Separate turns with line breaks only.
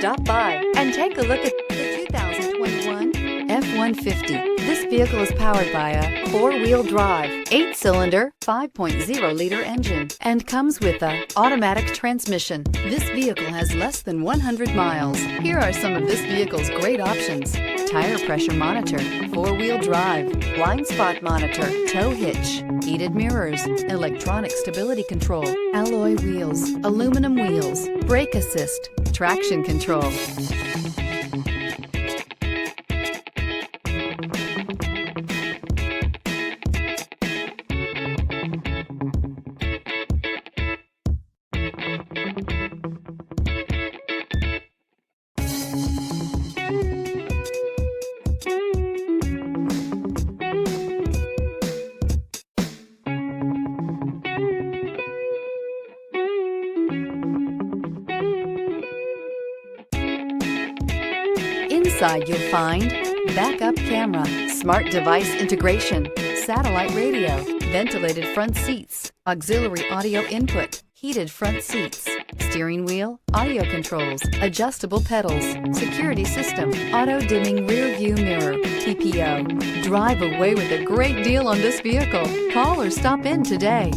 Stop by and take a look at the 2021 F-150. This vehicle is powered by a 4-wheel drive, 8-cylinder, 5.0-liter engine and comes with an automatic transmission. This vehicle has less than 100 miles. Here are some of this vehicle's great options: tire pressure monitor, 4-wheel drive, blind spot monitor, tow hitch, heated mirrors, electronic stability control, alloy wheels, aluminum wheels, brake assist, traction control. Inside you'll find backup camera, smart device integration, satellite radio, ventilated front seats, auxiliary audio input, heated front seats, steering wheel audio controls, adjustable pedals, security system, auto dimming rear view mirror, PPO. Drive away with a great deal on this vehicle. Call or stop in today.